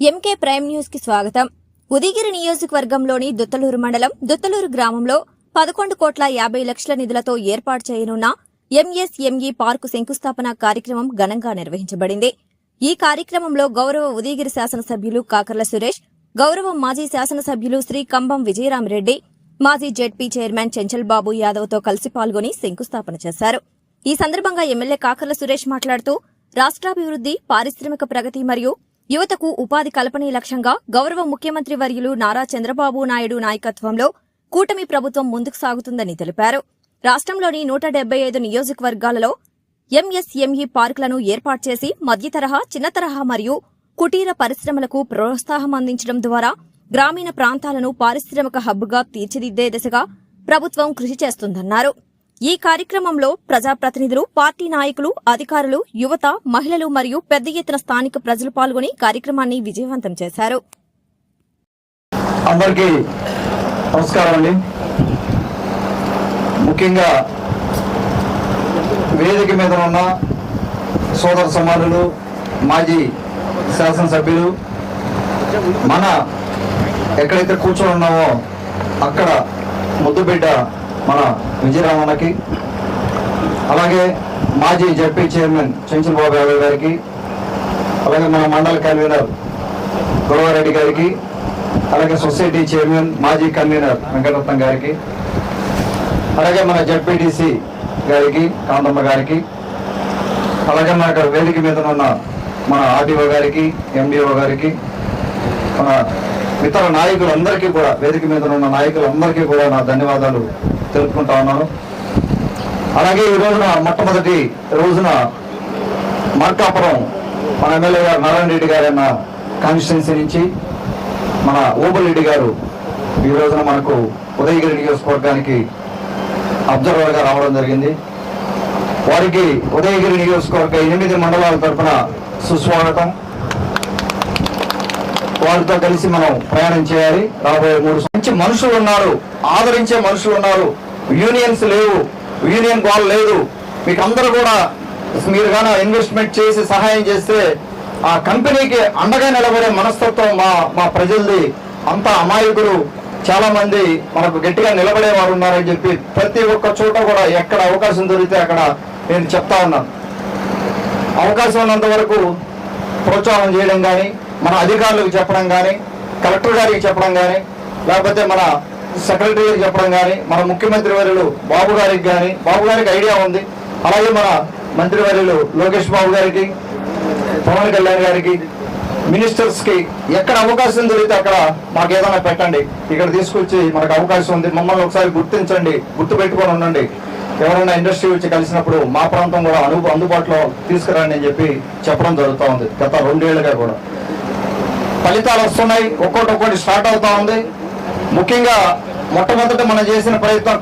MK prime news కి స్వాగతం. ఉదయగిరి నియోజకవర్గంలోని దుత్తలూరు మండలం దుత్తలూరు గ్రామంలో 11,50,00,000 నిధులతో ఏర్పాటు చేయనున్న ఎంఎస్ఎంఈ పార్కు శంకుస్థాపన కార్యక్రమం ఘనంగా నిర్వహించబడింది. ఈ కార్యక్రమంలో గౌరవ ఉదయగిరి శాసనసభ్యులు కాకర్ల సురేష్, గౌరవ మాజీ శాసనసభ్యులు శ్రీ కంబం విజయరామరెడ్డి, మాజీ జెడ్పీ చైర్మన్ చెంచల్ బాబు యాదవ్తో కలిసి పాల్గొని శంకుస్థాపన చేశారు. ఈ సందర్భంగా ఎమ్మెల్యే కాకర్ల సురేష్ మాట్లాడుతూ రాష్ట్రాభివృద్ది, పారిశ్రామిక ప్రగతి మరియు యువతకు ఉపాధి కల్పనే లక్ష్యంగా గౌరవ ముఖ్యమంత్రి వర్యులు నారా చంద్రబాబు నాయుడు నాయకత్వంలో కూటమి ప్రభుత్వం ముందుకు సాగుతుందని తెలిపారు. రాష్ట్రంలోని 175 నియోజకవర్గాలలో ఎంఎస్ఎంఈ పార్కులను ఏర్పాటు చేసి మధ్య తరహా, చిన్న తరహా మరియు కుటీర పరిశ్రమలకు ప్రోత్సాహం అందించడం ద్వారా గ్రామీణ ప్రాంతాలను పారిశ్రామిక హబ్గా తీర్చిదిద్దే దిశగా ప్రభుత్వం కృషి చేస్తుందన్నారు. ఈ కార్యక్రమంలో ప్రజాప్రతినిధులు, పార్టీ నాయకులు, అధికారులు, యువత, మహిళలు మరియు పెద్ద ఎత్తున స్థానిక ప్రజలు పాల్గొని కార్యక్రమాన్ని విజయవంతం చేశారు. అందరికీ నమస్కారం అండి. ముఖ్యంగా వేదిక మీద ఉన్న సోదర సమానులు, మాజీ శాసనసభ్యులు, మన ఎక్కడైతే కూర్చొని ఉన్నామో అక్కడ ముద్దుబిడ్డ మన విజయరామన్నకి, అలాగే మాజీ జెడ్పీ చైర్మన్ చెంచల్ బాబు యాదవ్ గారికి, అలాగే మన మండల కన్వీనర్ గొడవారెడ్డి గారికి, అలాగే సొసైటీ చైర్మన్ మాజీ కన్వీనర్ వెంకటరత్నం గారికి, అలాగే మన జెడ్పీటీసీ గారికి కాంతమ్మ గారికి, అలాగే మన వేదిక మీద ఉన్న మన ఆర్డీఓ గారికి, ఎండిఓ గారికి, మన ఇతర నాయకులందరికీ కూడా, వేదిక మీద ఉన్న నాయకులందరికీ కూడా నా ధన్యవాదాలు తెలుపుకుంటా ఉన్నాను. అలాగే ఈ రోజున మొట్టమొదటి రోజున మార్కాపురం మన ఎమ్మెల్యే గారు నారాయణ రెడ్డి గారు అన్న కాన్స్టిట్యున్సీ నుంచి మన ఓబుల్ గారు ఈ రోజున మనకు ఉదయగిరి నియోజకవర్గానికి అబ్జర్వర్గా రావడం జరిగింది. వారికి ఉదయగిరి నియోజకవర్గ 8 మండలాల తరఫున సుస్వాగతం. వారితో కలిసి మనం ప్రయాణం చేయాలి. రాబోయే 3 మంచి మనుషులు ఉన్నారు, ఆదరించే మనుషులు ఉన్నారు. యూనియన్స్ లేవు, యూనియన్ గోల్ లేదు. మీకు అందరూ కూడా మీరు కానీ ఇన్వెస్ట్మెంట్ చేసి సహాయం చేస్తే ఆ కంపెనీకి అండగా నిలబడే మనస్తత్వం మా ప్రజలది. అంత అమాయకులు చాలా మంది మనకు గట్టిగా నిలబడే వారు ఉన్నారని చెప్పి ప్రతి ఒక్క చోట కూడా ఎక్కడ అవకాశం దొరికితే అక్కడ నేను చెప్తా ఉన్నాను. అవకాశం ఉన్నంత వరకు ప్రోత్సాహం చేయడం కానీ, మన అధికారులకు చెప్పడం కానీ, కలెక్టర్ గారికి చెప్పడం కానీ, లేకపోతే మన సెక్రటరీ గారికి చెప్పడం కానీ, మన ముఖ్యమంత్రి వర్యులు బాబు గారికి కానీ, బాబు గారికి ఐడియా ఉంది. అలాగే మన మంత్రి వర్యులు లోకేష్ బాబు గారికి, పవన్ కళ్యాణ్ గారికి, మినిస్టర్స్కి ఎక్కడ అవకాశం దొరికితే అక్కడ మాకు ఏదైనా పెట్టండి, ఇక్కడ తీసుకొచ్చి మనకు అవకాశం ఉంది, మమ్మల్ని ఒకసారి గుర్తించండి, గుర్తు పెట్టుకొని ఉండండి. ఎవరైనా ఇండస్ట్రీ వచ్చి కలిసినప్పుడు మా ప్రాంతం కూడా అందుబాటులో తీసుకురండి అని చెప్పి చెప్పడం జరుగుతూ ఉంది. గత 2 ఏళ్లుగా కూడా ఫలితాలు వస్తున్నాయి. ఒక్కొక్కటి స్టార్ట్ అవుతా ఉంది. ముఖ్యంగా మొట్టమొదట మనం చేసిన ప్రయత్నం